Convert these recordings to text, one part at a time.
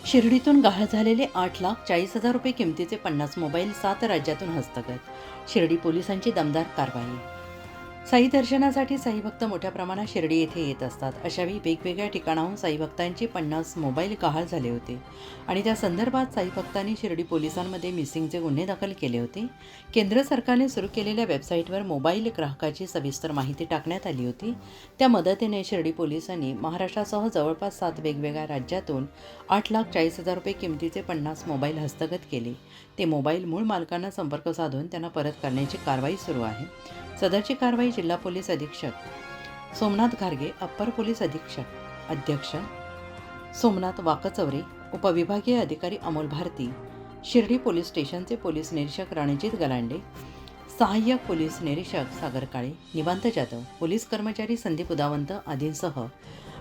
शिर्डीतून गहाळ झालेले 8,40,000 रुपये किमतीचे 50 मोबाईल 7 राज्यातून हस्तगत. शिर्डी पोलिसांची दमदार कारवाई. साई दर्शनासाठी साई भक्त मोठ्या प्रमाणात शिर्डी येथे येत असतात. अशावेळी वेगवेगळ्या ठिकाणाहून साई भक्तांची 50 मोबाईल गहाळ झाले होते आणि त्या संदर्भात साई भक्तांनी शिर्डी पोलिसांमध्ये मिसिंगचे गुन्हे दाखल केले होते. केंद्र सरकारने सुरू केलेल्या वेबसाईटवर मोबाईल ग्राहकाची सविस्तर माहिती टाकण्यात आली होती. त्या मदतीने शिर्डी पोलिसांनी महाराष्ट्रासह जवळपास 7 वेगवेगळ्या राज्यातून 8,40,000 रुपये किमतीचे 50 मोबाईल हस्तगत केले. ते मोबाईल मूळ मालकांना संपर्क साधून त्यांना परत करण्याची कारवाई सुरू आहे. सदरची कारवाई जिल्हा पोलीस अधीक्षक सोमनाथ घारगे, अप्पर पोलीस अध्यक्ष सोमनाथ वाकचौरे, उपविभागीय अधिकारी अमोल भारती, शिर्डी पोलीस स्टेशनचे पोलीस निरीक्षक रणजित गलांडे, सहाय्यक पोलीस निरीक्षक सागर काळे, निवांत जाधव, पोलीस कर्मचारी संदीप उदावंत आदींसह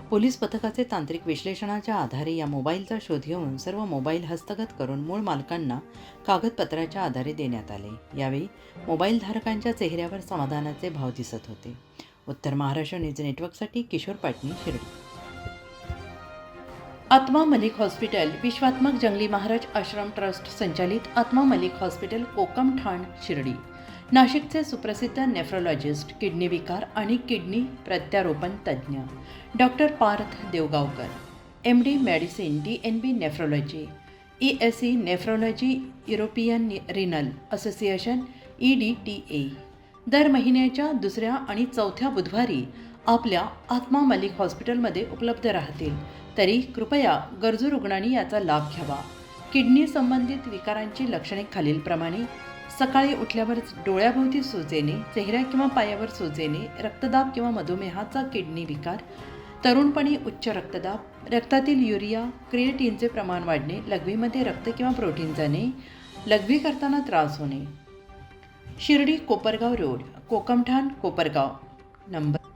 पोलीस पथकाचे तांत्रिक विश्लेषणाच्या आधारे या मोबाईलचा शोध घेऊन सर्व मोबाईल हस्तगत करून मूळ मालकांना कागदपत्राच्या आधारे देण्यात आले. यावेळी मोबाईल धारकांच्या चेहऱ्यावर समाधानाचे भाव दिसत होते. उत्तर महाराष्ट्र न्यूज नेटवर्कसाठी किशोर पाटणी, शिर्डी. आत्मा मलिक हॉस्पिटल विश्वात्मक जंगली महाराज आश्रम ट्रस्ट संचालित आत्मा मलिक हॉस्पिटल कोकम ठाण, शिर्डी. नाशिकचे सुप्रसिद्ध नेफ्रोलॉजिस्ट, किडनी विकार आणि किडनी प्रत्यारोपण तज्ज्ञ doctor Parth Devgaonkar, MD medicine, DNB nephrology, ESE nephrology, European renal association EDTA दर महिन्याच्या 2ऱ्या आणि 4थ्या बुधवारी आपल्या आत्मा मलिक हॉस्पिटलमध्ये उपलब्ध राहतील. तरी कृपया गरजू रुग्णांनी याचा लाभ घ्यावा. किडनी संबंधित विकारांची लक्षणे खालीलप्रमाणे: सकाळी उठल्यावर डोळ्याभोवती सूज येणे, चेहऱ्या किंवा पायावर सूज येणे, रक्तदाब किंवा मधुमेहाचा किडनी विकार, तरुणपणी उच्च रक्तदाब, रक्तातील युरिया क्रिएटिनचे प्रमाण वाढणे, लघवीमध्ये रक्त किंवा प्रोटीन जाणे, लघवी करताना त्रास होणे. शिर्डी कोपरगाव रोड, कोकमठाण, कोपरगाव. नंबर